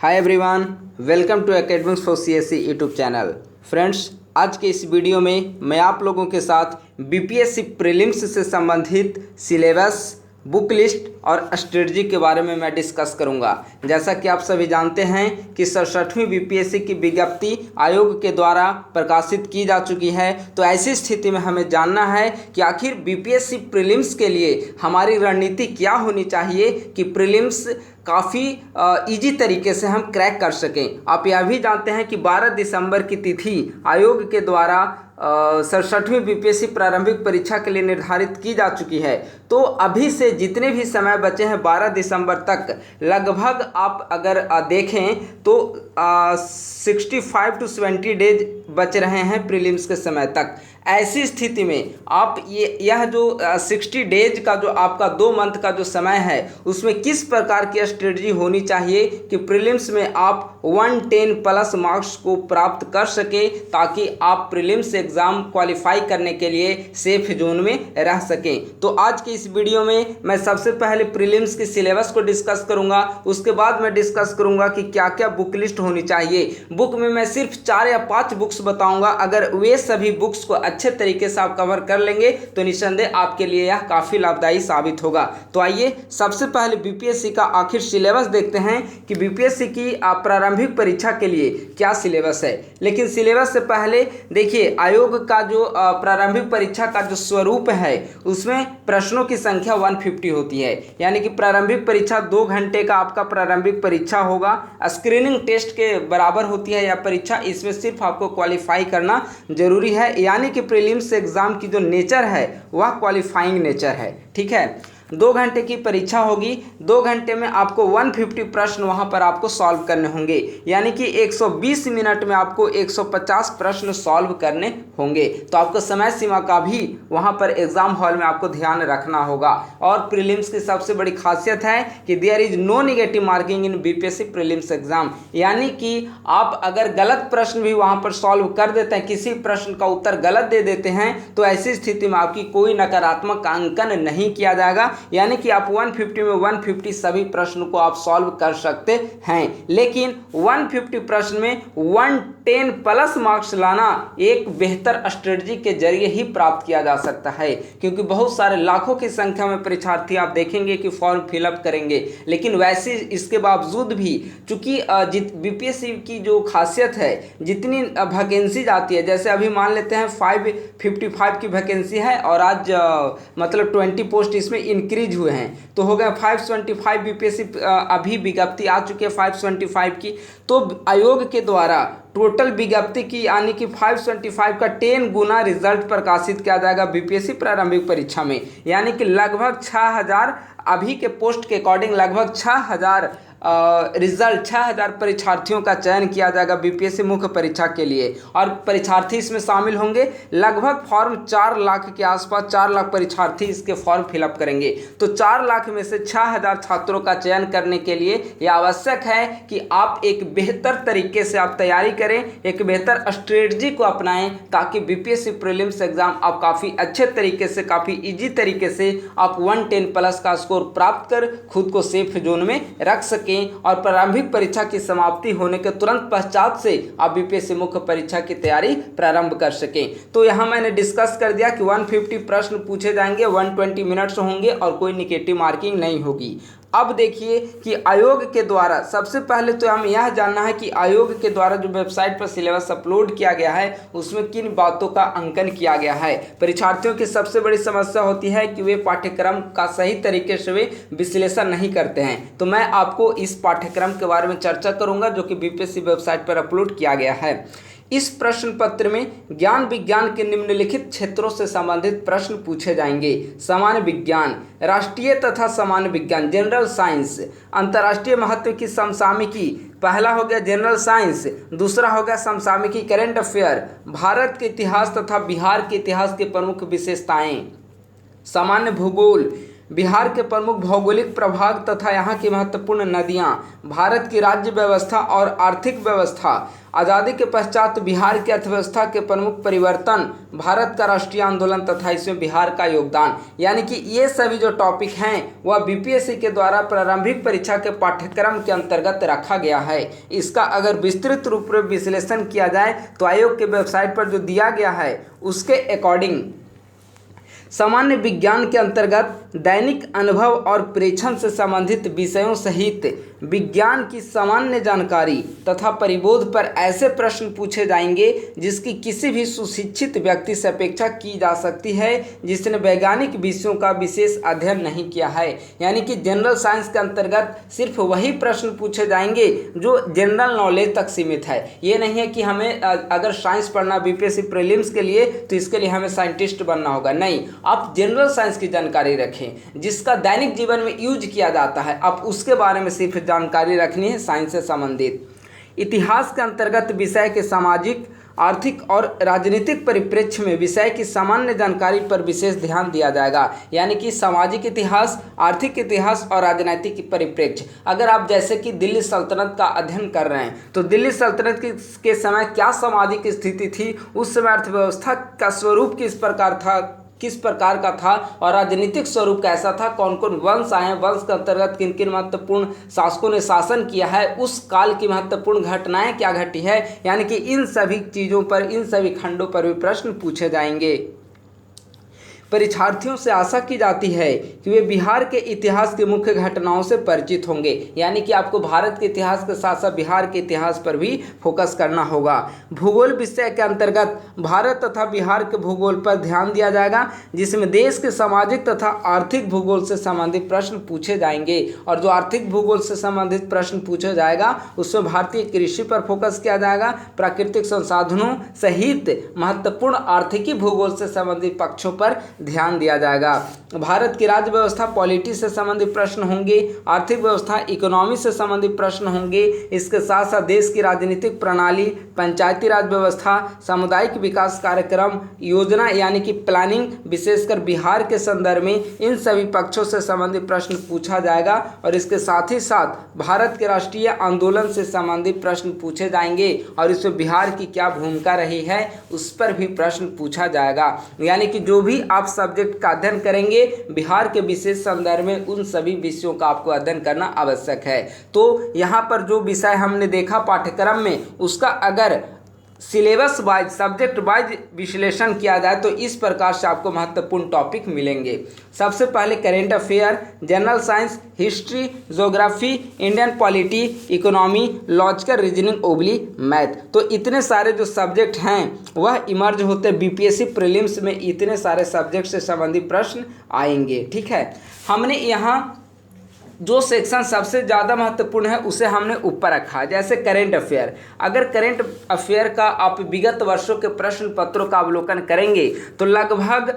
Hi everyone, welcome to academics for CSE YouTube channel. Friends, आज के इस video में मैं आप लोगों के साथ बीपीएससी प्रीलिम्स से संबंधित सिलेबस, बुक लिस्ट और स्ट्रेटजी के बारे में मैं डिस्कस करूंगा। जैसा कि आप सभी जानते हैं कि 67वीं बीपीएससी की विज्ञप्ति आयोग के द्वारा प्रकाशित की जा चुकी है। तो ऐसी स्थिति में हमें जानना है कि आखिर बीपीएससी प्रीलिम्स के लिए हमारी रणनीति क्या होनी चाहिए कि प्रीलिम्स काफ़ी इजी तरीके से हम क्रैक कर सकें। आप यह भी जानते हैं कि 12 दिसंबर की तिथि आयोग के द्वारा 67वीं बीपीएससी प्रारंभिक परीक्षा के लिए निर्धारित की जा चुकी है। तो अभी से जितने भी समय बचे हैं 12 दिसंबर तक, लगभग आप अगर देखें तो 65 to 70 डेज बच रहे हैं प्रीलिम्स के समय तक। ऐसी स्थिति में आप यह जो 60 डेज का जो आपका 2 मंथ का जो समय है, उसमें किस प्रकार की स्ट्रेटजी होनी चाहिए कि प्रीलिम्स में आप 110 प्लस मार्क्स को प्राप्त कर सके, ताकि आप प्रीलिम्स एग्ज़ाम क्वालिफाई करने के लिए सेफ जोन में रह सकें। तो आज के इस वीडियो में मैं सबसे पहले प्रीलिम्स की सिलेबस को डिस्कस करूंगा। उसके बाद मैं डिस्कस करूंगा कि क्या क्या बुक लिस्ट होनी चाहिए। बुक में मैं सिर्फ 4 या 5 बुक्स बताऊंगा। अगर वे सभी बुक्स को अच्छे तरीके से आप कवर कर लेंगे तो निस्संदेह आपके लिए यह काफ़ी लाभदायी साबित होगा। तो आइए सबसे पहले बीपीएससी का आखिर सिलेबस देखते हैं कि बीपीएससी की प्रारंभिक परीक्षा के लिए क्या सिलेबस है। लेकिन सिलेबस से पहले देखिए, आयोग का जो प्रारंभिक परीक्षा का जो स्वरूप है, उसमें प्रश्नों की संख्या 150 होती है। यानी कि प्रारंभिक परीक्षा 2 घंटे का आपका प्रारंभिक परीक्षा होगा। स्क्रीनिंग टेस्ट के बराबर होती है यह परीक्षा। इसमें सिर्फ आपको क्वालिफाई करना जरूरी है। यानी कि प्रीलिम्स एग्जाम की जो नेचर है वह क्वालिफाइंग नेचर है। ठीक है, 2 घंटे की परीक्षा होगी। 2 घंटे में आपको 150 प्रश्न वहां पर आपको सॉल्व करने होंगे। यानी कि 120 मिनट में आपको 150 प्रश्न सॉल्व करने होंगे। तो आपको समय सीमा का भी वहां पर एग्जाम हॉल में आपको ध्यान रखना होगा। और प्रीलिम्स की सबसे बड़ी खासियत है कि there is no negative marking in BPSC prelims exam. यानी कि आप अगर गलत प्रश्न भी वहां पर सॉल्व कर देते हैं, किसी प्रश्न का उत्तर गलत दे देते हैं, तो ऐसी स्थिति में आपकी कोई नकारात्मक अंकन नहीं किया जाएगा। यानी कि आप 150 में 150 सभी प्रश्न को आप सॉल्व कर सकते हैं। लेकिन 150 प्रश्न में 110 प्लस मार्क्स लाना एक बेहतर स्ट्रेटजी के जरिए ही प्राप्त किया जा सकता है, क्योंकि बहुत सारे लाखों की संख्या में परीक्षार्थी आप देखेंगे कि फॉर्म फिलअप करेंगे। लेकिन वैसे इसके बावजूद भी चूंकि बीपीएससी की जो खासियत है, जितनी वैकेंसी आती है, जैसे अभी मान लेते हैं 555 की वैकेंसी है और आज मतलब 20 पोस्ट इसमें इंक्रीज हुए हैं, तो हो गया 525। बीपीएससी अभी विज्ञप्ति आ चुकी है 525 की। तो आयोग के द्वारा टोटल विज्ञप्ति की यानी कि 525 का 10 गुना रिजल्ट प्रकाशित किया जाएगा बीपीएससी प्रारंभिक परीक्षा में। यानी कि लगभग 6000 अभी के पोस्ट के अकॉर्डिंग लगभग 6000 रिजल्ट 6000 परीक्षार्थियों का चयन किया जाएगा बीपीएससी मुख्य परीक्षा के लिए। और परीक्षार्थी इसमें शामिल होंगे। लगभग फॉर्म 4 लाख के आसपास, 4 लाख परीक्षार्थी इसके फॉर्म फिलअप करेंगे। तो 4 लाख में से 6000 छात्रों का चयन करने के लिए यह आवश्यक है कि आप एक बेहतर तरीके से आप तैयारी करें, एक बेहतर स्ट्रेटजी को अपनाएं, ताकि बीपीएससी प्रीलिम्स एग्जाम आप काफ़ी अच्छे तरीके से, काफ़ी ईजी तरीके से आप 110 प्लस का स्कोर प्राप्त कर खुद को सेफ जोन में रख सकें। और प्रारंभिक परीक्षा की समाप्ति होने के तुरंत पश्चात से आप बीपीएससी मुख्य परीक्षा की तैयारी प्रारंभ कर सकें। तो यहां मैंने डिस्कस कर दिया कि 150 प्रश्न पूछे जाएंगे, 120 मिनट्स होंगे और कोई निगेटिव मार्किंग नहीं होगी। अब देखिए कि आयोग के द्वारा सबसे पहले तो हमें यह जानना है कि आयोग के द्वारा जो वेबसाइट पर सिलेबस अपलोड किया गया है, उसमें किन बातों का अंकन किया गया है। परीक्षार्थियों की सबसे बड़ी समस्या होती है कि वे पाठ्यक्रम का सही तरीके से वे विश्लेषण नहीं करते हैं। तो मैं आपको इस पाठ्यक्रम के बारे में चर्चा करूंगा, जो कि बीपीएससी वेबसाइट पर अपलोड किया गया है। इस प्रश्न पत्र में ज्ञान विज्ञान के निम्नलिखित क्षेत्रों से संबंधित प्रश्न पूछे जाएंगे। सामान्य विज्ञान, राष्ट्रीय तथा सामान्य विज्ञान, जनरल साइंस, अंतर्राष्ट्रीय महत्व की समसामयिकी, पहला हो गया जनरल साइंस, दूसरा हो गया समसामयिकी करंट अफेयर, भारत के इतिहास तथा बिहार के इतिहास की प्रमुख विशेषताएं, सामान्य भूगोल, बिहार के प्रमुख भौगोलिक प्रभाग तथा यहाँ की महत्वपूर्ण नदियाँ, भारत की राज्य व्यवस्था और आर्थिक व्यवस्था, आज़ादी के पश्चात बिहार की अर्थव्यवस्था के प्रमुख परिवर्तन, भारत का राष्ट्रीय आंदोलन तथा इसमें बिहार का योगदान। यानी कि ये सभी जो टॉपिक हैं वह बीपीएससी के द्वारा प्रारंभिक परीक्षा के पाठ्यक्रम के अंतर्गत रखा गया है। इसका अगर विस्तृत रूप में विश्लेषण किया जाए तो आयोग के वेबसाइट पर जो दिया गया है उसके अकॉर्डिंग सामान्य विज्ञान के अंतर्गत दैनिक अनुभव और प्रेक्षण से संबंधित विषयों सहित विज्ञान की सामान्य जानकारी तथा परिबोध पर ऐसे प्रश्न पूछे जाएंगे जिसकी किसी भी सुशिक्षित व्यक्ति से अपेक्षा की जा सकती है जिसने वैज्ञानिक विषयों का विशेष अध्ययन नहीं किया है। यानी कि जनरल साइंस के अंतर्गत सिर्फ वही प्रश्न पूछे जाएंगे जो जनरल नॉलेज तक सीमित है। ये नहीं है कि हमें अगर साइंस पढ़ना बीपीएससी प्रीलिम्स के लिए तो इसके लिए हमें साइंटिस्ट बनना होगा, नहीं। आप जनरल साइंस की जानकारी रखें जिसका दैनिक जीवन में यूज किया जाता है, आप उसके बारे में सिर्फ जानकारी रखनी है साइंस से संबंधित। इतिहास के अंतर्गत विषय के सामाजिक, आर्थिक और राजनीतिक परिप्रेक्ष्य में विषय की सामान्य जानकारी पर विशेष ध्यान दिया जाएगा। यानी कि सामाजिक इतिहास, आर्थिक इतिहास और राजनीतिक परिप्रेक्ष्य। अगर आप जैसे कि दिल्ली सल्तनत का अध्ययन कर रहे हैं तो दिल्ली सल्तनत के समय क्या सामाजिक स्थिति थी, उस समय अर्थव्यवस्था का स्वरूप किस प्रकार का था और राजनीतिक स्वरूप कैसा था, कौन कौन वंश आए हैं, वंश के अंतर्गत किन किन महत्वपूर्ण शासकों ने शासन किया है, उस काल की महत्वपूर्ण घटनाएं क्या घटी है। यानी कि इन सभी चीज़ों पर, इन सभी खंडों पर भी प्रश्न पूछे जाएंगे। परीक्षार्थियों से आशा की जाती है कि वे बिहार के इतिहास की मुख्य घटनाओं से परिचित होंगे। यानी कि आपको भारत के इतिहास के साथ साथ बिहार के इतिहास पर भी फोकस करना होगा। भूगोल विषय के अंतर्गत भारत तथा बिहार के भूगोल पर ध्यान दिया जाएगा जिसमें देश के सामाजिक तथा आर्थिक भूगोल से संबंधित प्रश्न पूछे जाएंगे। और जो आर्थिक भूगोल से संबंधित प्रश्न पूछा जाएगा उसमें भारतीय कृषि पर फोकस किया जाएगा, प्राकृतिक संसाधनों सहित महत्वपूर्ण आर्थिकी भूगोल से संबंधित पक्षों पर ध्यान दिया जाएगा। भारत की राज्य व्यवस्था पॉलिटी से संबंधित प्रश्न होंगे, आर्थिक व्यवस्था इकोनॉमी से संबंधित प्रश्न होंगे। इसके साथ साथ देश की राजनीतिक प्रणाली, पंचायती राज व्यवस्था, सामुदायिक विकास कार्यक्रम योजना यानी कि प्लानिंग, विशेषकर बिहार के संदर्भ में इन सभी पक्षों से संबंधित प्रश्न पूछा जाएगा। और इसके साथ ही साथ भारत के राष्ट्रीय आंदोलन से संबंधित प्रश्न पूछे जाएंगे और इसमें बिहार की क्या भूमिका रही है उस पर भी प्रश्न पूछा जाएगा। यानी कि जो भी आप सब्जेक्ट का अध्ययन करेंगे बिहार के विशेष संदर्भ में उन सभी विषयों का आपको अध्ययन करना आवश्यक है। तो यहाँ पर जो विषय हमने देखा पाठ्यक्रम में उसका अगर सिलेबस वाइज, सब्जेक्ट वाइज विश्लेषण किया जाए तो इस प्रकार से आपको महत्वपूर्ण टॉपिक मिलेंगे। सबसे पहले current affair, general science, history, geography, Indian polity, economy, logical reasoning ओब्ली मैथ। तो इतने सारे जो सब्जेक्ट हैं वह इमर्ज होते हैं बीपीएससी प्रीलिम्स में, इतने सारे सब्जेक्ट से संबंधित प्रश्न आएंगे। ठीक है, हमने यहाँ जो सेक्शन सबसे ज़्यादा महत्वपूर्ण है उसे हमने ऊपर रखा है, जैसे करेंट अफेयर। अगर करेंट अफेयर का आप विगत वर्षों के प्रश्न पत्रों का अवलोकन करेंगे तो लगभग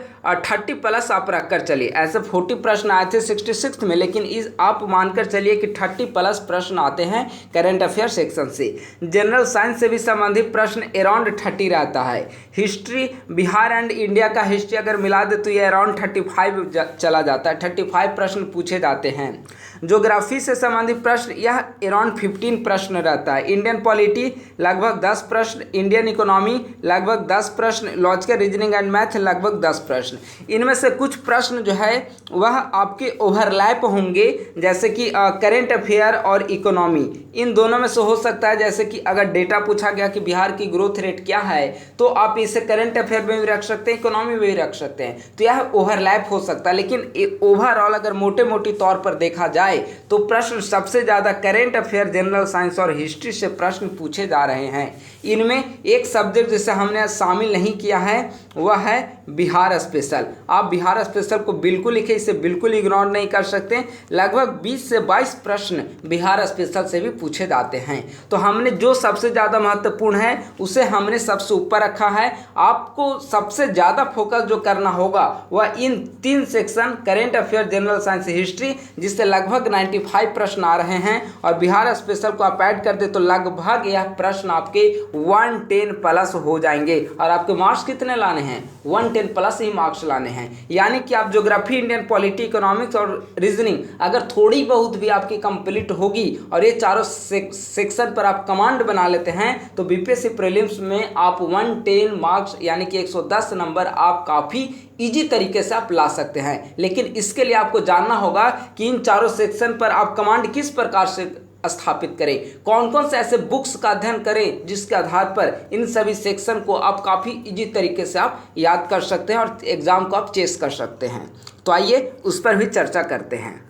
30+ आप रखकर चलिए। ऐसे 40 प्रश्न आए थे 66 में, लेकिन इस आप मानकर चलिए कि 30+ प्रश्न आते हैं करेंट अफेयर सेक्शन से। जनरल साइंस से भी संबंधित प्रश्न अराउंड 30 रहता है। हिस्ट्री, बिहार एंड इंडिया का हिस्ट्री अगर मिला दे तो ये अराउंड 35 चला जाता है, 35 प्रश्न पूछे जाते हैं। ज्योग्राफी से संबंधित प्रश्न यह अराउंड 15 प्रश्न रहता है। इंडियन पॉलिटी लगभग 10 प्रश्न, इंडियन इकोनॉमी लगभग 10 प्रश्न, लॉजिकल रीजनिंग एंड मैथ लगभग 10 प्रश्न। इनमें से कुछ प्रश्न जो है वह आपके ओवरलैप होंगे, जैसे कि करेंट अफेयर और इकोनॉमी, इन दोनों में से हो सकता है। जैसे कि अगर डेटा पूछा गया कि बिहार की ग्रोथ रेट क्या है तो आप इसे करेंट अफेयर में भी रख सकते हैं, इकोनॉमी में भी रख सकते हैं, तो यह ओवरलैप हो सकता है। लेकिन ओवरऑल अगर मोटे मोटी तौर पर देखा जाए तो प्रश्न सबसे ज्यादा करेंट अफेयर, जनरल साइंस और हिस्ट्री से प्रश्न पूछे जा रहे हैं। इनमें एक सब्जेक्ट जिसे हमने शामिल नहीं किया है वह है बिहार स्पेशल। आप बिहार स्पेशल को बिल्कुल लिखें, इसे बिल्कुल इग्नोर नहीं कर सकते। लगभग 20 से 22 प्रश्न बिहार स्पेशल से भी पूछे जाते हैं। तो हमने जो सबसे ज़्यादा महत्वपूर्ण है उसे हमने सबसे ऊपर रखा है। आपको सबसे ज़्यादा फोकस जो करना होगा वह इन 3 section current affair, general science, history, जिससे लगभग लगभग 95 प्रश्न आ रहे हैं और बिहार स्पेशल को आप ऐड कर दे तो लगभग यह प्रश्न आपके 110 प्लस हो जाएंगे। और आपके मार्क्स कितने लाने हैं? 110 प्लस ही मार्क्स लाने हैं। यानी कि आप ज्योग्राफी, इंडियन पॉलिटी, इकोनॉमिक्स और रीजनिंग अगर थोड़ी बहुत भी आपकी कंप्लीट होगी और ये चारों सेक्शन पर आप कमांड बना लेते हैं तो बीपीएससी प्रीलिम्स में आप 110 मार्क्स यानी कि 110 नंबर आप काफ़ी इजी तरीके से आप ला सकते हैं। लेकिन इसके लिए आपको जानना होगा कि इन चारों सेक्शन पर आप कमांड किस प्रकार से स्थापित करें, कौन कौन से ऐसे बुक्स का अध्ययन करें जिसके आधार पर इन सभी सेक्शन को आप काफ़ी इजी तरीके से आप याद कर सकते हैं और एग्ज़ाम को आप चेस कर सकते हैं। तो आइए उस पर भी चर्चा करते हैं।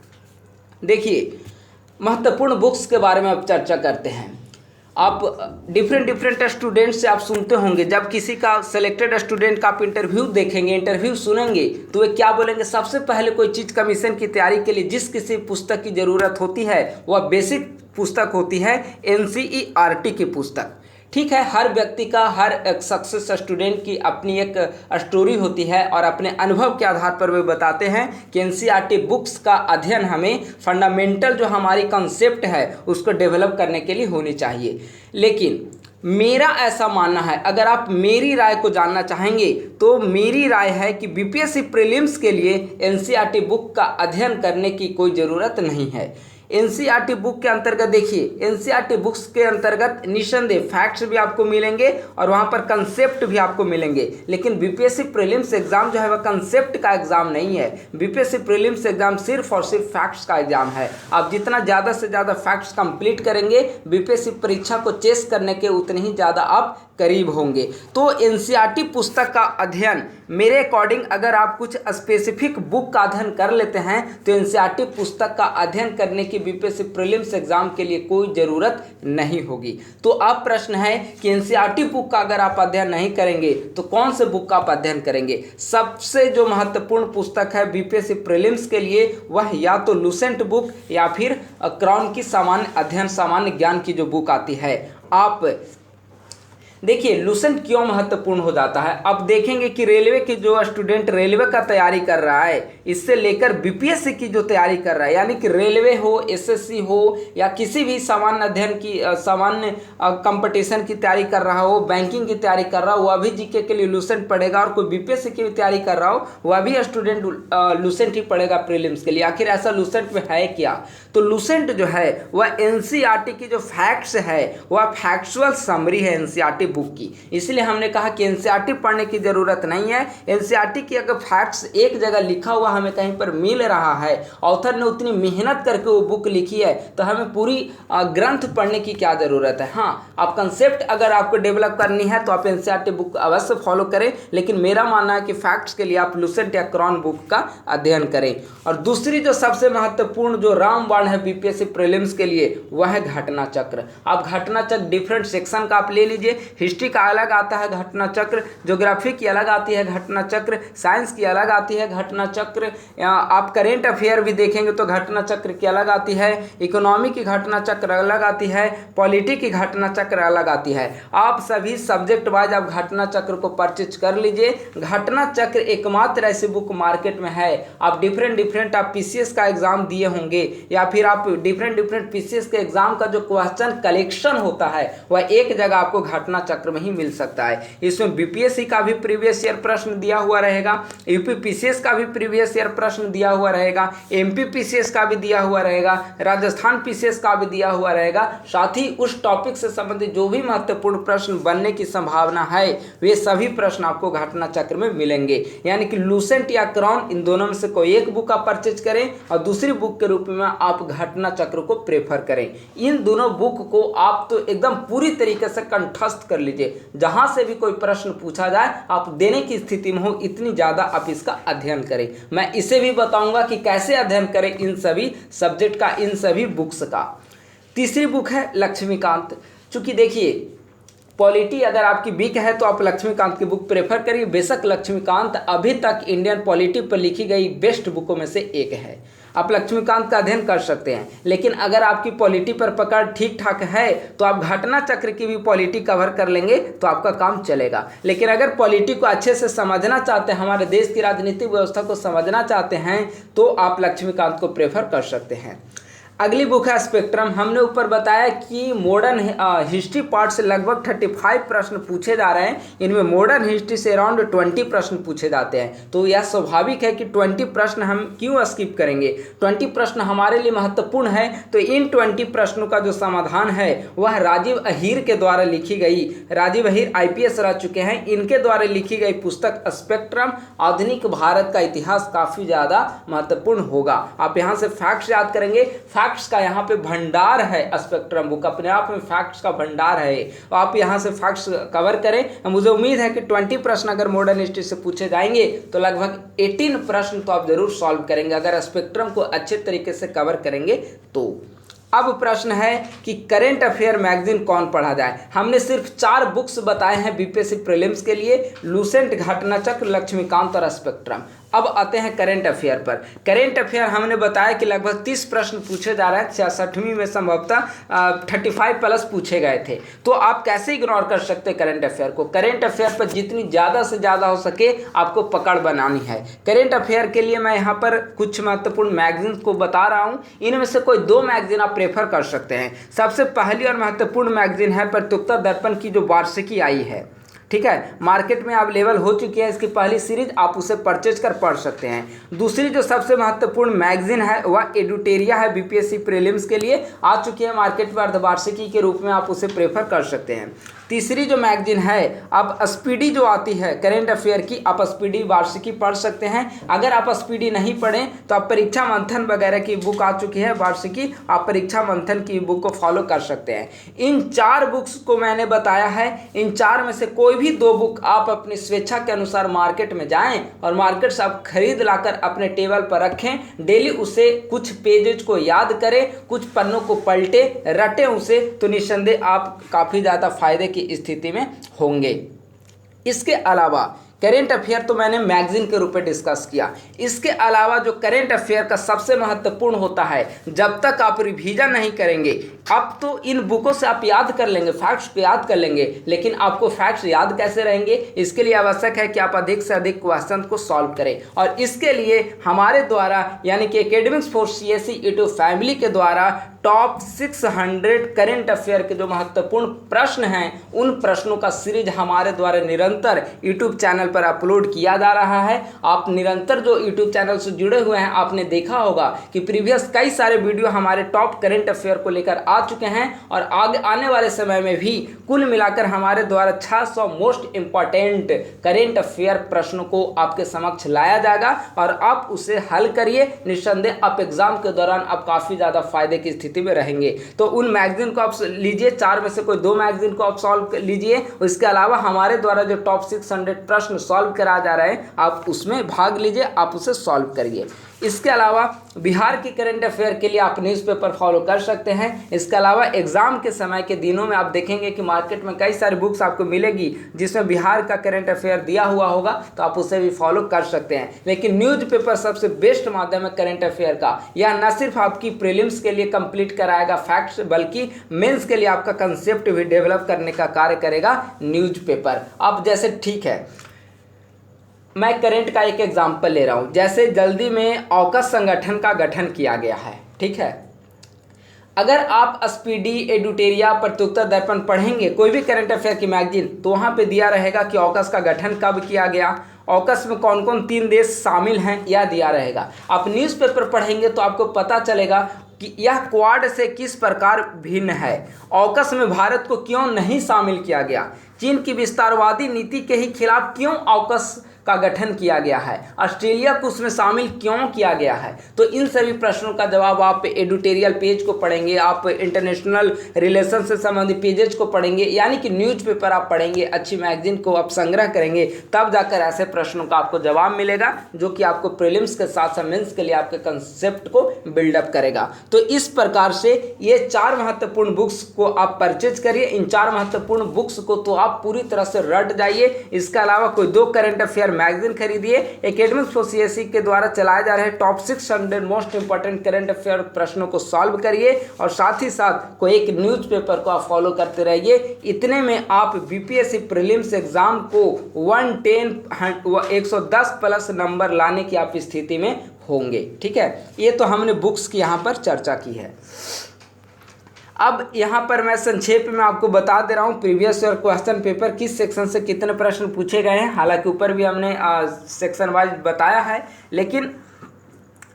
देखिए, महत्वपूर्ण बुक्स के बारे में अब चर्चा करते हैं। आप डिफरेंट स्टूडेंट से आप सुनते होंगे, जब किसी का सेलेक्टेड स्टूडेंट का आप इंटरव्यू देखेंगे, इंटरव्यू सुनेंगे तो वे क्या बोलेंगे? सबसे पहले कोई चीज़ कमीशन की तैयारी के लिए जिस किसी पुस्तक की ज़रूरत होती है वह बेसिक पुस्तक होती है NCERT की पुस्तक। ठीक है, हर व्यक्ति का, हर एक सक्सेस स्टूडेंट की अपनी एक स्टोरी होती है और अपने अनुभव के आधार पर वे बताते हैं कि NCERT बुक्स का अध्ययन हमें फंडामेंटल जो हमारी कंसेप्ट है उसको डेवलप करने के लिए होनी चाहिए। लेकिन मेरा ऐसा मानना है, अगर आप मेरी राय को जानना चाहेंगे तो मेरी राय है कि बीपीएससी प्रीलिम्स के लिए NCERT बुक का अध्ययन करने की कोई ज़रूरत नहीं है। NCERT बुक के अंतर्गत देखिए, NCERT बुक्स के अंतर्गत निसंदेह फैक्ट्स भी आपको मिलेंगे और वहाँ पर कंसेप्ट भी आपको मिलेंगे। लेकिन बीपीएससी प्रीलिम्स एग्जाम जो है वह कंसेप्ट का एग्जाम नहीं है। बीपीएससी प्रीलिम्स एग्जाम सिर्फ और सिर्फ फैक्ट्स का एग्जाम है। आप जितना ज़्यादा से ज़्यादा फैक्ट्स कंप्लीट करेंगे, बीपीएससी परीक्षा को चेस करने के उतने ही ज़्यादा आप करीब होंगे। तो NCERT पुस्तक का अध्ययन मेरे अकॉर्डिंग, अगर आप कुछ स्पेसिफिक बुक का अध्ययन कर लेते हैं तो NCERT पुस्तक का अध्ययन करने की बीपीएससी प्रीलिम्स एग्जाम के लिए कोई ज़रूरत नहीं होगी। तो अब प्रश्न है कि NCERT बुक का अगर आप अध्ययन नहीं करेंगे तो कौन से बुक का आप अध्ययन करेंगे? सबसे जो महत्वपूर्ण पुस्तक है बीपीएससी प्रीलिम्स के लिए वह या तो लुसेंट बुक या फिर क्राउन की सामान्य अध्ययन, सामान्य ज्ञान की जो बुक आती है। आप देखिए लुसेंट क्यों महत्वपूर्ण हो जाता है। अब देखेंगे कि रेलवे की जो स्टूडेंट रेलवे का तैयारी कर रहा है, इससे लेकर बीपीएससी की जो तैयारी कर रहा है, यानी कि रेलवे हो, एसएससी हो या किसी भी सामान्य अध्ययन की, सामान्य कंपटीशन की तैयारी कर रहा हो, बैंकिंग की तैयारी कर रहा हो, वह भी जीके के लिए लुसेंट पढ़ेगा। और कोई बीपीएससी की भी तैयारी कर रहा हो वह भी स्टूडेंट लुसेंट ही पढ़ेगा प्रीलिम्स के लिए। आखिर ऐसा लुसेंट में है क्या? तो लुसेंट जो है वह NCERT की जो फैक्ट्स है वह फैक्चुअल समरी है NCERT बुक की। इसलिए हमने कहा कि NCERT पढ़ने की ज़रूरत नहीं है। NCERT की अगर फैक्ट्स एक जगह लिखा हुआ हमें कहीं पर मिल रहा है, ऑथर ने उतनी मेहनत करके वो बुक लिखी है, तो हमें पूरी ग्रंथ पढ़ने की क्या ज़रूरत है। हाँ, आप कंसेप्ट अगर आपको डेवलप करनी है तो आप NCERT बुक अवश्य फॉलो करें, लेकिन मेरा मानना है कि फैक्ट्स के लिए आप लुसेंट या क्रॉन बुक का अध्ययन करें। और दूसरी जो सबसे महत्वपूर्ण जो रामबाण है बीपीएससी प्रीलिम्स के लिए वह है घटना चक्र। आप घटना चक्र डिफरेंट सेक्शन का आप ले लीजिए। हिस्ट्री का अलग आता है घटना चक्र, ज्योग्राफी की अलग आती है घटना चक्र, साइंस की अलग आती है घटना चक्र, आप करेंट अफेयर भी देखेंगे तो घटना चक्र की अलग आती है, इकोनॉमी की घटना चक्र अलग आती है, पॉलिटी की घटना चक्र अलग आती है। आप सभी सब्जेक्ट वाइज आप घटना चक्र को परचेज कर लीजिए। घटना चक्र एकमात्र ऐसी बुक मार्केट में है। आप डिफरेंट आप पीसीएस का एग्जाम दिए होंगे या फिर आप डिफरेंट पीसीएस के एग्जाम का जो क्वेश्चन कलेक्शन होता है वह एक जगह आपको घटना चक्र में ही मिल सकता है। इसमें बीपीएससी का भी प्रीवियस ईयर प्रश्न दिया हुआ रहेगा, यूपी पीसीएस का भी प्रीवियस ईयर प्रश्न दिया हुआ रहेगा, एमपी पीसीएस का भी दिया हुआ रहेगा, राजस्थान पीसीएस का भी दिया हुआ रहेगा। साथ ही उस टॉपिक से संबंधित जो भी महत्वपूर्ण प्रश्न बनने की संभावना है वे सभी प्रश्न आपको घटना चक्र में मिलेंगे। यानी कि लुसेंट या क्राउन, इन दोनों में से कोई एक बुक आप परचेज करें और दूसरी बुक के रूप में आप घटना चक्र को प्रेफर करें। इन दोनों बुक को आप तो एकदम पूरी तरीके से कंठस्थ कर लीजिए। जहां से भी कोई प्रश्न पूछा जाए आप देने की स्थिति में हो, इतनी ज़्यादा आप इसका अध्ययन करें। मैं इसे भी बताऊंगा कि कैसे अध्ययन करें इन सभी सब्जेक्ट का, इन सभी बुक्स का। तीसरी बुक है लक्ष्मीकांत। चूँकि देखिए पॉलिटी अगर आपकी वीक है तो आप लक्ष्मीकांत की बुक प्रेफर करिए। बेशक लक्ष्मीकांत अभी तक इंडियन पॉलिटी पर लिखी गई बेस्ट बुकों में से एक है। आप लक्ष्मीकांत का अध्ययन कर सकते हैं। लेकिन अगर आपकी पॉलिटी पर पकड़ ठीक ठाक है तो आप घटना चक्र की भी पॉलिटी कवर कर लेंगे तो आपका काम चलेगा। लेकिन अगर पॉलिटी को अच्छे से समझना चाहते हैं, हमारे देश की राजनीतिक व्यवस्था को समझना चाहते हैं, तो आप लक्ष्मीकांत को प्रेफर कर सकते हैं। अगली बुक है स्पेक्ट्रम। हमने ऊपर बताया कि मॉडर्न हिस्ट्री पार्ट से लगभग 35 प्रश्न पूछे जा रहे हैं। इनमें मॉडर्न हिस्ट्री से अराउंड 20 प्रश्न पूछे जाते हैं। तो यह स्वाभाविक है कि 20 प्रश्न हम क्यों स्किप करेंगे। 20 प्रश्न हमारे लिए महत्वपूर्ण है। तो इन 20 प्रश्नों का जो समाधान है वह राजीव अहीर के द्वारा लिखी गई, राजीव अहीर IPS रह चुके हैं, इनके द्वारा लिखी गई पुस्तक स्पेक्ट्रम आधुनिक भारत का इतिहास काफ़ी ज़्यादा महत्वपूर्ण होगा। आप यहाँ से फैक्ट्स याद करेंगे। फैक्ट्स का यहाँ पे भंडार है। स्पेक्ट्रम बुक अपने आप में फैक्ट्स का भंडार है। तो आप यहाँ से फैक्ट्स कवर करें। मुझे उम्मीद है कि 20 प्रश्न अगर मॉडर्न हिस्ट्री से पूछे जाएंगे तो लगभग 18 प्रश्न तो आप जरूर सॉल्व करेंगे अगर स्पेक्ट्रम को अच्छे तरीके से कवर करेंगे तो। अब प्रश्न है कि करेंट अफेयर मैगजीन कौन पढ़ा जाए। हमने सिर्फ 4 बुक्स बताए हैं BPSC प्रीलिम्स के लिए, लूसेंट, घटना चक्र, लक्ष्मीकांत और स्पेक्ट्रम। अब आते हैं करेंट अफेयर पर। करेंट अफेयर हमने बताया कि लगभग 30 प्रश्न पूछे जा रहे हैं। 66वीं में संभवतः 35 प्लस पूछे गए थे। तो आप कैसे इग्नोर कर सकते हैं करेंट अफेयर को। करेंट अफेयर पर जितनी ज़्यादा से ज़्यादा हो सके आपको पकड़ बनानी है। करेंट अफेयर के लिए मैं यहाँ पर कुछ महत्वपूर्ण मैगजीन को बता रहा हूँ। इनमें से कोई 2 मैगजीन आप प्रेफर कर सकते हैं। सबसे पहली और महत्वपूर्ण मैगजीन है प्रत्युत्तर दर्पण की जो वार्षिकी आई है, ठीक है, मार्केट में अवेलेबल हो चुकी है। इसकी पहली सीरीज आप उसे परचेज कर पढ़ सकते हैं। दूसरी जो सबसे महत्वपूर्ण मैगजीन है वह एडुटेरिया है, BPSC प्रीलिम्स के लिए आ चुकी है मार्केट में अर्धवार्षिकी के रूप में, आप उसे प्रेफर कर सकते हैं। तीसरी जो मैगजीन है अब स्पीडी जो आती है करेंट अफेयर की, आप स्पीडी वार्षिकी पढ़ सकते हैं। अगर आप स्पीडी नहीं पढ़ें तो आप परीक्षा मंथन वगैरह की बुक आ चुकी है वार्षिकी, आप परीक्षा मंथन की बुक को फॉलो कर सकते हैं। इन 4 बुक्स को मैंने बताया है। इन 4 में से कोई भी 2 बुक आप अपनी स्वेच्छा के अनुसार मार्केट में जाएं और मार्केट से आप खरीद लाकर अपने टेबल पर रखें। डेली उसे कुछ पेजेज को याद करें, कुछ पन्नों को पलटे, रटें उसे, तो निस्संदेह आप काफ़ी ज़्यादा फायदे की स्थिति में होंगे। इसके अलावा करेंट अफेयर तो मैंने मैगजीन के रूप में डिस्कस किया। इसके अलावा जो करेंट अफेयर का सबसे महत्वपूर्ण होता है, जब तक आप रिवीजन नहीं करेंगे, अब तो इन बुकों से आप याद कर लेंगे, फैक्ट्स को याद कर लेंगे, लेकिन आपको फैक्ट्स याद कैसे रहेंगे, इसके लिए आवश्यक है कि आप अधिक से अधिक क्वेश्चन को सॉल्व करें। और इसके लिए हमारे द्वारा यानी कि academics for CSE YouTube family के द्वारा टॉप 600 करेंट अफेयर के जो महत्वपूर्ण प्रश्न हैं उन प्रश्नों का सीरीज हमारे द्वारा निरंतर यूट्यूब चैनल पर अपलोड किया जा रहा है। आप निरंतर जो यूट्यूब चैनल से जुड़े हुए हैं, आपने देखा होगा कि प्रीवियस कई सारे वीडियो हमारे टॉप करेंट अफेयर को लेकर आ चुके हैं और आगे आने वाले समय में भी कुल मिलाकर हमारे द्वारा 600 मोस्ट इंपॉर्टेंट करेंट अफेयर प्रश्नों को आपके समक्ष लाया जाएगा और आप उसे हल करिए। निस्संदेह आप एग्जाम के दौरान आप काफ़ी ज़्यादा फायदे की स्थिति में रहेंगे। तो उन मैगजीन को आप लीजिए, 4 में से कोई 2 मैगजीन को आप सॉल्व लीजिए। इसके अलावा हमारे द्वारा जो टॉप 600 प्रश्न सॉल्व करा जा रहे हैं आप उसमें भाग लीजिए, आप उसे सॉल्व करिए। इसके अलावा बिहार की करंट अफेयर के लिए आप न्यूज़पेपर फॉलो कर सकते हैं। इसके अलावा एग्जाम के समय के दिनों में आप देखेंगे कि मार्केट में कई सारी बुक्स आपको मिलेगी जिसमें बिहार का करंट अफेयर दिया हुआ होगा, तो आप उसे भी फॉलो कर सकते हैं। लेकिन न्यूज़पेपर सबसे बेस्ट माध्यम है करंट अफेयर का। यह न सिर्फ आपकी प्रीलिम्स के लिए कंप्लीट कराएगा फैक्ट्स, बल्कि मेंस के लिए आपका कंसेप्ट भी डेवलप करने का कार्य करेगा न्यूज़पेपर। अब जैसे ठीक है, मैं करंट का एक एग्जाम्पल ले रहा हूँ। जैसे जल्दी में ऑकस संगठन का गठन किया गया है, ठीक है। अगर आप स्पीडी, एडुटेरिया, प्रत्युत्तर दर्पण पढ़ेंगे, कोई भी करंट अफेयर की मैगजीन, तो वहाँ पे दिया रहेगा कि ऑकस का गठन कब किया गया, ऑकस में कौन कौन 3 देश शामिल हैं, यह दिया रहेगा। आप न्यूज़पेपर पढ़ेंगे तो आपको पता चलेगा कि यह क्वाड से किस प्रकार भिन्न है, ऑकस में भारत को क्यों नहीं शामिल किया गया, चीन की विस्तारवादी नीति के ही खिलाफ क्यों ऑकस का गठन किया गया है, ऑस्ट्रेलिया को उसमें शामिल क्यों किया गया है। तो इन सभी प्रश्नों का जवाब आप एडिटोरियल पेज को पढ़ेंगे, आप इंटरनेशनल रिलेशन से संबंधित पेजेस को पढ़ेंगे, यानी कि न्यूज़पेपर आप पढ़ेंगे, अच्छी मैगजीन को आप संग्रह करेंगे, तब जाकर ऐसे प्रश्नों का आपको जवाब मिलेगा जो कि आपको प्रीलिम्स के साथ साथ मेंस के लिए आपके कंसेप्ट को बिल्डअप करेगा। तो इस प्रकार से ये 4 महत्वपूर्ण बुक्स को आप परचेज करिए। इन 4 महत्वपूर्ण बुक्स को तो आप पूरी तरह से रट जाइए। इसके अलावा कोई 2 करंट अफेयर मैगजीन खरीदिए। एकेडमिक्स फॉर सीएसई के द्वारा चलाए जा रहे top 600 most important current affair प्रश्नों को सॉल्व करिए और साथ ही साथ कोई एक न्यूज़पेपर को आप फॉलो करते रहिए। इतने में आप बीपीएससी प्रीलिम्स एग्जाम को 110 प्लस नंबर लाने की आप स्थिति में होंगे। ठीक है, ये तो हमने बुक्स की यहाँ पर चर्चा की है। अब यहाँ पर मैं संक्षेप में आपको बता दे रहा हूँ प्रीवियस ईयर क्वेश्चन पेपर किस सेक्शन से कितने प्रश्न पूछे गए हैं। हालांकि ऊपर भी हमने सेक्शन वाइज बताया है, लेकिन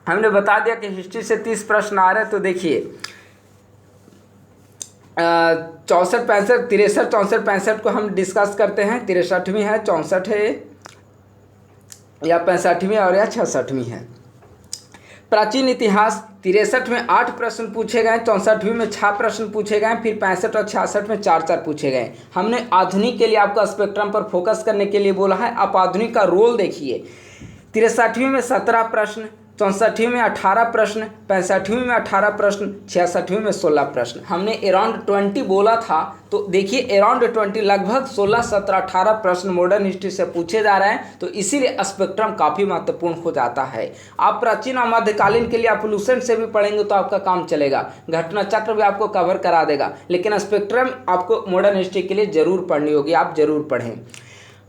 हमने बता दिया कि हिस्ट्री से 30 प्रश्न आ रहे हैं। तो देखिए 64, 65, 63, 64, 65 को हम डिस्कस करते हैं। 63वीं है, 64 है या 65वीं और या 66वीं है। प्राचीन इतिहास 63 में 8 प्रश्न पूछे गए, 64वीं में 6 प्रश्न पूछे गए, फिर 65 और 66 में 4 पूछे गए। हमने आधुनिक के लिए आपको स्पेक्ट्रम पर फोकस करने के लिए बोला है। आप आधुनिक का रोल देखिए। 63वीं में 17 प्रश्न, 64वीं में 18 प्रश्न, 65वीं में 18 प्रश्न, 66वीं में 16 प्रश्न। हमने अराउंड 20 बोला था, तो देखिए अराउंड 20 लगभग 16, 17, 18 प्रश्न मॉडर्न हिस्ट्री से पूछे जा रहे हैं। तो इसीलिए स्पेक्ट्रम काफ़ी महत्वपूर्ण हो जाता है। आप प्राचीन और मध्यकालीन के लिए आप लूसेंट से भी पढ़ेंगे तो आपका काम चलेगा, घटना चक्र भी आपको कवर करा देगा, लेकिन स्पेक्ट्रम आपको मॉडर्न हिस्ट्री के लिए जरूर पढ़नी होगी, आप जरूर पढ़ें।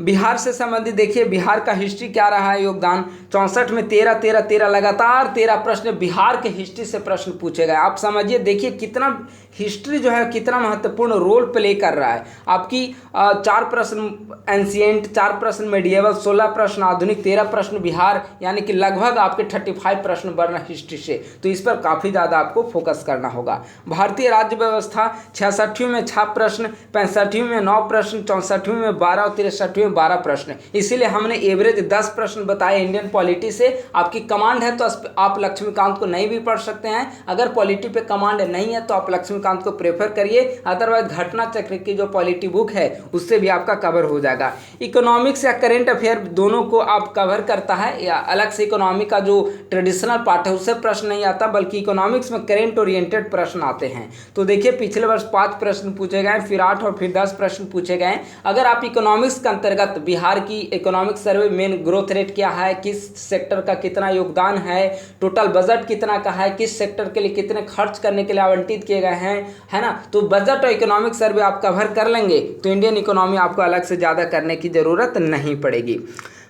बिहार से संबंधित देखिए बिहार का हिस्ट्री क्या रहा है योगदान। 64 में 13 लगातार 13 प्रश्न बिहार के हिस्ट्री से प्रश्न पूछे गए। आप समझिए, देखिए कितना हिस्ट्री जो है कितना महत्वपूर्ण रोल प्ले कर रहा है। आपकी 4 प्रश्न एंशिएंट, 4 प्रश्न मेडिएवल, 16 प्रश्न आधुनिक, 13 प्रश्न बिहार, यानी कि लगभग आपके 35 प्रश्न बन रहे हिस्ट्री से। तो इस पर काफ़ी ज़्यादा आपको फोकस करना होगा। भारतीय राज्य व्यवस्था 66वीं में 6 प्रश्न, 65वीं में 9 प्रश्न, 64वीं में 12 और 63वीं में 12 प्रश्न। इसीलिए हमने एवरेज 10 प्रश्न बताए इंडियन पॉलिटी से। आपकी कमांड है तो आप लक्ष्मीकांत को नहीं भी पढ़ सकते हैं। अगर पॉलिटी पे कमांड नहीं है तो आप लक्ष्मीकांत को प्रेफर करिए, अदरवाइज घटना चक्र की जो पॉलिटी बुक है उससे भी आपका कवर हो जाएगा। इकोनॉमिक्स या करेंट अफेयर दोनों को आप कवर करता है, या अलग से इकोनॉमी का जो ट्रेडिशनल पार्ट है उससे प्रश्न नहीं आता, बल्कि इकोनॉमिक्स में करेंट ओरिएंटेड प्रश्न आते हैं। तो देखिए पिछले वर्ष 5 प्रश्न पूछे गए, फिर 8 और फिर 10 प्रश्न पूछे गए। अगर आप इकोनॉमिक्स के अंतर्गत बिहार की economic survey main growth rate क्या है, किस सेक्टर का कितना योगदान है, टोटल बजट कितना का है, किस सेक्टर के लिए कितने खर्च करने के लिए आवंटित किए गए हैं, है ना, तो बजट और इकोनॉमिक सर्वे आप कवर कर लेंगे तो इंडियन इकोनॉमी आपको अलग से ज़्यादा करने की ज़रूरत नहीं पड़ेगी।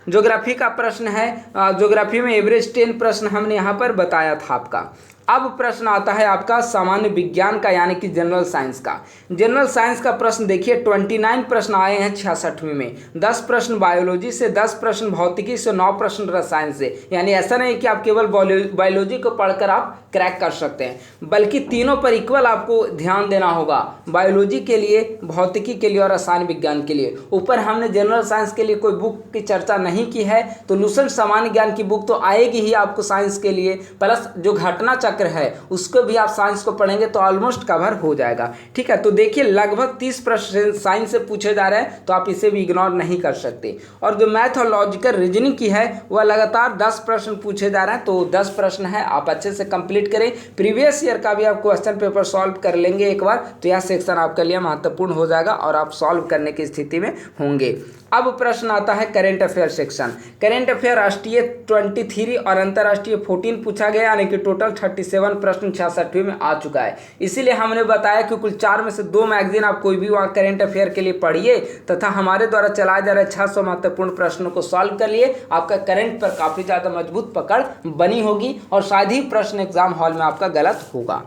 ज्योग्राफी का प्रश्न है, ज्योग्राफी में एवरेज 10 प्रश्न हमने यहाँ पर बताया था आपका। अब प्रश्न आता है आपका सामान्य विज्ञान का, यानी कि जनरल साइंस का। जनरल साइंस का प्रश्न देखिए 29 प्रश्न आए हैं 66वीं में। 10 प्रश्न बायोलॉजी से, 10 प्रश्न भौतिकी से, 9 प्रश्न रसायन से। यानी ऐसा नहीं कि आप केवल बायोलॉजी को पढ़कर आप क्रैक कर सकते हैं, बल्कि तीनों पर इक्वल आपको ध्यान देना होगा, बायोलॉजी के लिए, भौतिकी के लिए और रसायन विज्ञान के लिए। ऊपर हमने जनरल साइंस के लिए कोई बुक की चर्चा नहीं की है, तो लूसेंट सामान्य ज्ञान की बुक तो आएगी ही आपको साइंस के लिए, प्लस जो घटना चक्र है उसको भी आप साइंस को पढ़ेंगे तो ऑलमोस्ट कवर हो जाएगा। ठीक है, तो देखिए लगभग 30 प्रश्न साइंस से पूछे जा रहे हैं, तो आप इसे भी इग्नोर नहीं कर सकते। और जो मैथ और लॉजिकल रीजनिंग की है वह लगातार 10 प्रश्न पूछे जा रहे हैं, तो 10 प्रश्न है, आप अच्छे से कंप्लीट करें। प्रीवियस ईयर का भी आप क्वेश्चन पेपर सॉल्व कर लेंगे एक बार, तो यह सेक्शन आपके लिए महत्वपूर्ण हो जाएगा और आप सॉल्व करने की स्थिति में होंगे। अब प्रश्न आता है current affair section. Current affair राष्ट्रीय 23 और अंतर्राष्ट्रीय 14 पूछा गया, यानी कि टोटल 37 प्रश्न 66वीं में आ चुका है। इसीलिए हमने बताया कि कुल 4 में से 2 मैगजीन आप कोई भी वहाँ करेंट अफेयर के लिए पढ़िए, तथा हमारे द्वारा चलाए जा रहे 600 महत्वपूर्ण प्रश्नों को सॉल्व कर लिए। आपका करंट पर काफ़ी ज़्यादा मजबूत पकड़ बनी होगी और शायद ही प्रश्न एग्जाम हॉल में आपका गलत होगा।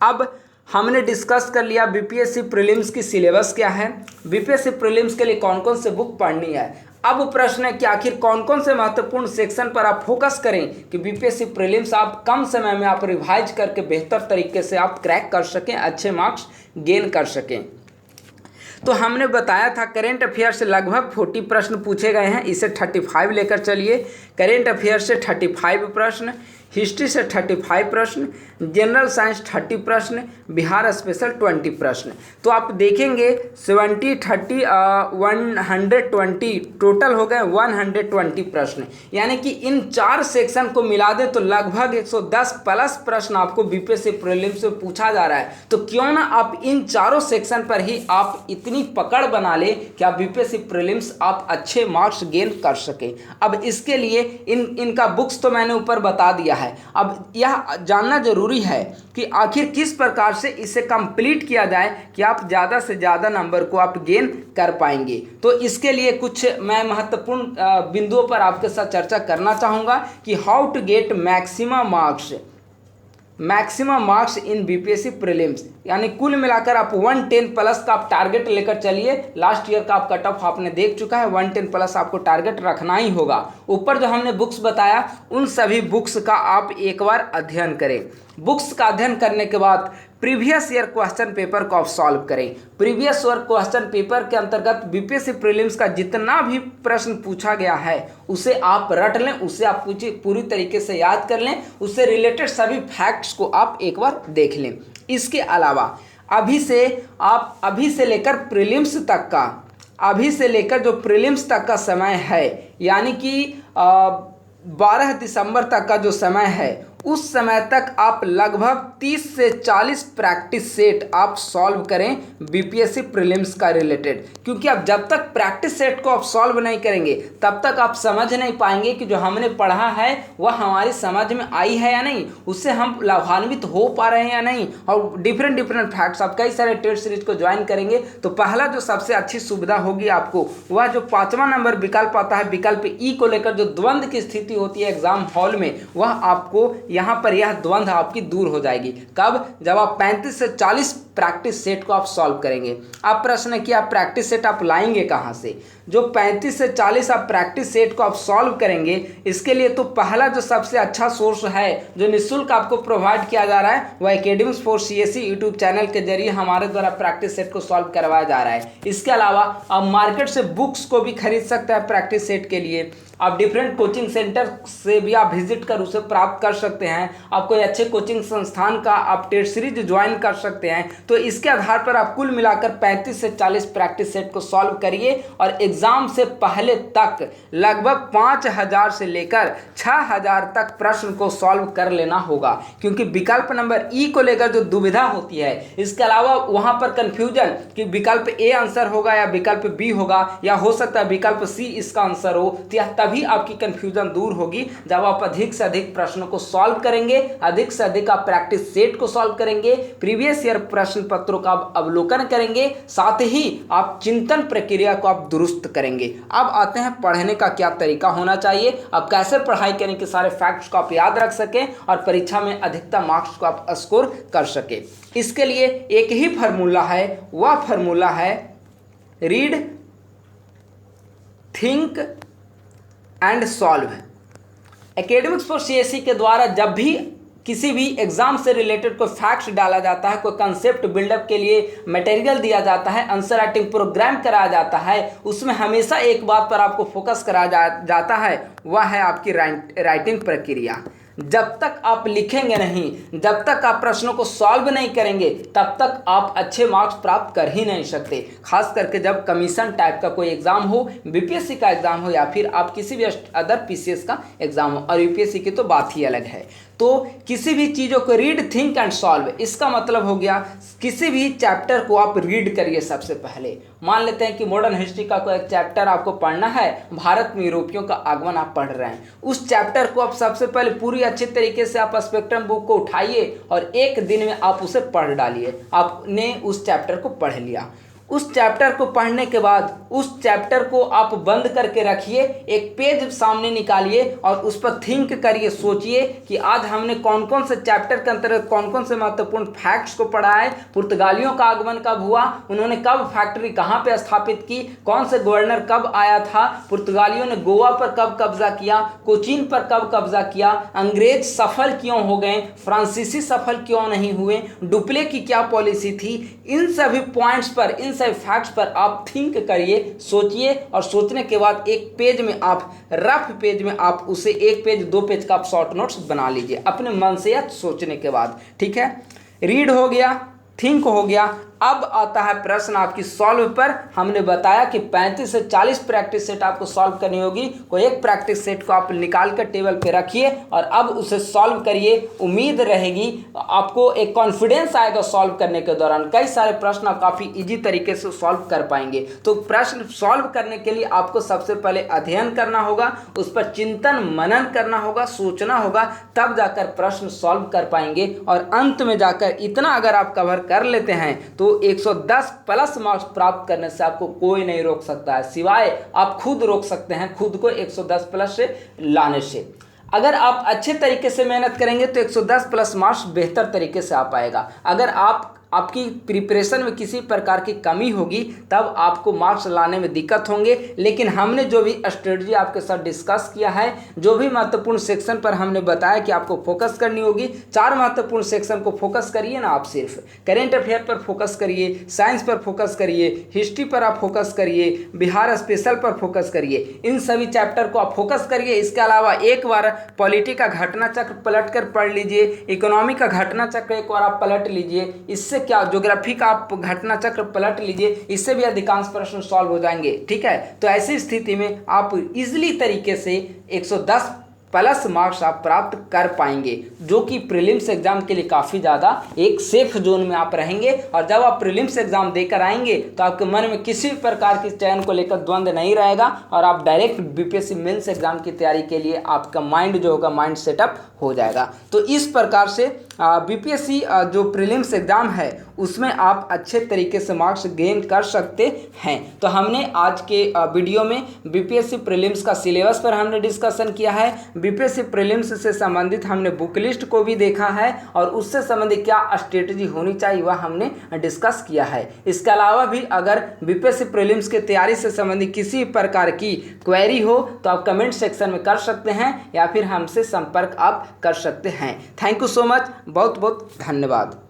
अब हमने डिस्कस कर लिया बीपीएससी प्रीलिम्स की सिलेबस क्या है, बीपीएससी प्रीलिम्स के लिए कौन कौन से बुक पढ़नी है। अब प्रश्न है कि आखिर कौन कौन से महत्वपूर्ण सेक्शन पर आप फोकस करें कि बीपीएससी प्रीलिम्स आप कम समय में आप रिवाइज करके बेहतर तरीके से आप क्रैक कर सकें, अच्छे मार्क्स गेन कर सकें। तो हमने बताया था करेंट अफेयर से लगभग 40 प्रश्न पूछे गए हैं, इसे 35 लेकर चलिए। करेंट अफेयर से 35 प्रश्न, हिस्ट्री से 35 प्रश्न, जनरल साइंस 30 प्रश्न, बिहार स्पेशल 20 प्रश्न। तो आप देखेंगे 70 30 120 टोटल हो गए 120 प्रश्न। यानी कि इन 4 सेक्शन को मिला दें तो लगभग 110 प्लस प्रश्न आपको बीपीएससी प्रीलिम्स में पूछा जा रहा है। तो क्यों ना आप इन चारों सेक्शन पर ही आप इतनी पकड़ बना ले कि आप बीपीएससी प्रीलिम्स आप अच्छे मार्क्स गेन कर सके। अब इसके लिए इनका बुक्स तो मैंने ऊपर बता दिया है। अब यह जानना जरूरी है कि आखिर किस प्रकार से इसे कंप्लीट किया जाए कि आप ज़्यादा से ज़्यादा नंबर को आप गेन कर पाएंगे। तो इसके लिए कुछ मैं महत्वपूर्ण बिंदुओं पर आपके साथ चर्चा करना चाहूँगा कि how to get maximum marks in BPSC prelims. यानी कुल मिलाकर आप 110 प्लस का आप टारगेट लेकर चलिए। लास्ट ईयर का आप कट ऑफ आपने देख चुका है, 110 प्लस आपको टारगेट रखना ही होगा। ऊपर जो हमने बुक्स बताया उन सभी बुक्स का आप एक बार अध्ययन करें। बुक्स का अध्ययन करने के बाद प्रीवियस ईयर क्वेश्चन पेपर को आप सॉल्व करें। प्रीवियस ईयर क्वेश्चन पेपर के अंतर्गत बीपीएससी प्रीलिम्स का जितना भी प्रश्न पूछा गया है उसे आप रट लें, उसे आप पूरी तरीके से याद कर लें, उससे रिलेटेड सभी फैक्ट्स को आप एक बार देख लें। इसके अलावा अभी से लेकर प्रीलिम्स तक का, अभी से लेकर जो प्रीलिम्स तक का समय है, यानी कि 12 दिसंबर तक का जो समय है, उस समय तक आप लगभग 30 से 40 प्रैक्टिस सेट आप सॉल्व करें बीपीएससी प्रीलिम्स का रिलेटेड। क्योंकि आप जब तक प्रैक्टिस सेट को आप सॉल्व नहीं करेंगे तब तक आप समझ नहीं पाएंगे कि जो हमने पढ़ा है वह हमारी समझ में आई है या नहीं, उससे हम लाभान्वित हो पा रहे हैं या नहीं। और डिफरेंट फैक्ट्स आप कई सारे टेस्ट सीरीज को ज्वाइन करेंगे तो पहला जो सबसे अच्छी सुविधा होगी आपको वह जो 5वां नंबर विकल्प आता है, विकल्प ई को लेकर जो द्वंद्व की स्थिति होती है एग्जाम हॉल में, वह आपको यहाँ पर यह द्वंद्व आपकी दूर हो जाएगी। कब? जब आप 35 से 40 प्रैक्टिस सेट को आप सॉल्व करेंगे। अब प्रश्न है कि आप प्रैक्टिस सेट आप लाएंगे कहाँ से? जो 35 से 40 आप प्रैक्टिस सेट को आप सॉल्व करेंगे, इसके लिए तो पहला जो सबसे अच्छा सोर्स है जो निःशुल्क आपको प्रोवाइड किया जा रहा है वह academics for CSE YouTube channel के जरिए हमारे द्वारा प्रैक्टिस सेट को सॉल्व करवाया जा रहा है। इसके अलावा आप मार्केट से बुक्स को भी खरीद सकते हैं प्रैक्टिस सेट के लिए। आप डिफरेंट कोचिंग सेंटर से भी आप विजिट कर उसे प्राप्त कर सकते हैं। आप कोई अच्छे कोचिंग संस्थान का आप टेस्ट सीरीज ज्वाइन कर सकते हैं। तो इसके आधार पर आप कुल मिलाकर 35 से 40 प्रैक्टिस सेट को सॉल्व करिए और एग्जाम से पहले तक लगभग 5000 से लेकर 6000 तक प्रश्न को सॉल्व कर लेना होगा। क्योंकि विकल्प नंबर ई को लेकर जो दुविधा होती है, इसके अलावा वहां पर कंफ्यूजन कि विकल्प ए आंसर होगा या विकल्प बी होगा या हो सकता है विकल्प सी इसका आंसर हो, तो तभी आपकी कंफ्यूजन दूर होगी जब आप अधिक से अधिक प्रश्नों को सॉल्व करेंगे, अधिक से अधिक आप प्रैक्टिस सेट को सॉल्व करेंगे, प्रीवियस ईयर प्रश्न पत्रों का आप अवलोकन करेंगे, साथ ही आप चिंतन प्रक्रिया को आप दुरुस्त करेंगे। अब आते हैं पढ़ने का क्या तरीका होना चाहिए, आप कैसे पढ़ाई करें कि सारे फैक्ट्स को आप याद रख सकें और परीक्षा में अधिकतम मार्क्स को आप स्कोर कर सके। इसके लिए एक ही फार्मूला है, वह फार्मूला है read, think and solve. Academics for CSE के द्वारा जब भी किसी भी एग्जाम से रिलेटेड कोई फैक्ट्स डाला जाता है, कोई कंसेप्ट बिल्डअप के लिए मटेरियल दिया जाता है, आंसर राइटिंग प्रोग्राम कराया जाता है, उसमें हमेशा एक बात पर आपको फोकस कराया जाता है, वह है आपकी राइटिंग प्रक्रिया। जब तक आप लिखेंगे नहीं, जब तक आप प्रश्नों को सॉल्व नहीं करेंगे, तब तक आप अच्छे मार्क्स प्राप्त कर ही नहीं सकते। खास करके जब कमीशन टाइप का कोई एग्जाम हो, बीपीएससी का एग्जाम हो या फिर आप किसी भी अदर पीसीएस का एग्जाम हो, और यूपीएससी की तो बात ही अलग है। तो किसी भी चीज़ों को रीड, थिंक एंड सॉल्व, इसका मतलब हो गया किसी भी चैप्टर को आप रीड करिए। सबसे पहले मान लेते हैं कि मॉडर्न हिस्ट्री का कोई एक चैप्टर आपको पढ़ना है, भारत में यूरोपियों का आगमन आप पढ़ रहे हैं, उस चैप्टर को आप सबसे पहले पूरी अच्छे तरीके से आप स्पेक्ट्रम बुक को उठाइए और एक दिन में आप उसे पढ़ डालिए। आपने उस चैप्टर को पढ़ लिया। उस चैप्टर को पढ़ने के बाद उस चैप्टर को आप बंद करके रखिए, एक पेज सामने निकालिए और उस पर थिंक करिए, सोचिए कि आज हमने कौन कौन से चैप्टर के अंतर्गत कौन कौन से महत्वपूर्ण फैक्ट्स को पढ़ा है। पुर्तगालियों का आगमन कब हुआ, उन्होंने कब फैक्ट्री कहाँ पे स्थापित की, कौन से गवर्नर कब आया था, पुर्तगालियों ने गोवा पर कब कब्जा किया, कोचीन पर कब कब्जा किया, अंग्रेज सफल क्यों हो गए, फ्रांसीसी सफल क्यों नहीं हुए, डुप्ले की क्या पॉलिसी थी। इन सभी पॉइंट्स पर, इन सभी फैक्ट्स पर आप थिंक करिए, सोचिए, और सोचने के बाद एक पेज में आप, रफ पेज में आप उसे 1 पेज 2 पेज का आप शॉर्ट नोट्स बना लीजिए अपने मन से या सोचने के बाद। ठीक है, रीड हो गया, थिंक हो गया। अब आता है प्रश्न आपकी सॉल्व पर। हमने बताया कि 35 से 40 प्रैक्टिस सेट आपको सॉल्व करनी होगी। कोई एक प्रैक्टिस सेट को आप निकाल कर टेबल पे रखिए और अब उसे सॉल्व करिए। उम्मीद रहेगी आपको एक कॉन्फिडेंस आएगा सॉल्व करने के दौरान। कई सारे प्रश्न आप काफ़ी इजी तरीके से सॉल्व कर पाएंगे। तो प्रश्न सॉल्व करने के लिए आपको सबसे पहले अध्ययन करना होगा, उस पर चिंतन मनन करना होगा, सोचना होगा, तब जाकर प्रश्न सॉल्व कर पाएंगे। और अंत में जाकर इतना अगर आप कवर कर लेते हैं तो 110 प्लस मार्क्स प्राप्त करने से आपको कोई नहीं रोक सकता है, सिवाय आप खुद रोक सकते हैं खुद को 110 प्लस से लाने से। अगर आप अच्छे तरीके से मेहनत करेंगे तो 110 प्लस मार्क्स बेहतर तरीके से आ पाएगा। अगर आपकी प्रिपरेशन में किसी प्रकार की कमी होगी तब आपको मार्क्स लाने में दिक्कत होंगे। लेकिन हमने जो भी स्ट्रेटजी आपके साथ डिस्कस किया है, जो भी महत्वपूर्ण सेक्शन पर हमने बताया कि आपको फोकस करनी होगी, 4 महत्वपूर्ण सेक्शन को फोकस करिए ना। आप सिर्फ करेंट अफेयर पर फोकस करिए, साइंस पर फोकस करिए, हिस्ट्री पर आप फोकस करिए, बिहार स्पेशल पर फोकस करिए। इन सभी चैप्टर को आप फोकस करिए। इसके अलावा एक बार पॉलिटी का घटना चक्र पलट कर पढ़ लीजिए, इकोनॉमी का घटना चक्र एक बार आप पलट लीजिए। इससे क्या, ज्योग्राफी का आप घटना चक्र पलट लीजिए, इससे भी अधिकांश प्रश्न सॉल्व हो जाएंगे। ठीक है, तो ऐसी स्थिति में आप इजीली तरीके से 110 प्लस मार्क्स आप प्राप्त कर पाएंगे, जो कि प्रीलिम्स एग्जाम के लिए काफ़ी ज़्यादा एक सेफ जोन में आप रहेंगे। और जब आप प्रीलिम्स एग्जाम देकर आएंगे तो आपके मन में किसी भी प्रकार की चयन को लेकर द्वंद्व नहीं रहेगा और आप डायरेक्ट बीपीएससी मेंस एग्जाम की तैयारी के लिए आपका माइंड जो होगा, माइंड सेटअप हो जाएगा। तो इस प्रकार से बीपीएससी जो प्रीलिम्स एग्जाम है उसमें आप अच्छे तरीके से मार्क्स गेन कर सकते हैं। तो हमने आज के वीडियो में बीपीएससी प्रीलिम्स का सिलेबस पर हमने डिस्कशन किया है। बीपीएससी प्रीलिम्स से संबंधित हमने बुक लिस्ट को भी देखा है और उससे संबंधित क्या स्ट्रेटजी होनी चाहिए वह हमने डिस्कस किया है। इसके अलावा भी अगर बीपीएससी प्रीलिम्स की तैयारी से संबंधित किसी प्रकार की क्वेरी हो तो आप कमेंट सेक्शन में कर सकते हैं या फिर हमसे संपर्क आप कर सकते हैं। थैंक यू सो मच, बहुत बहुत धन्यवाद।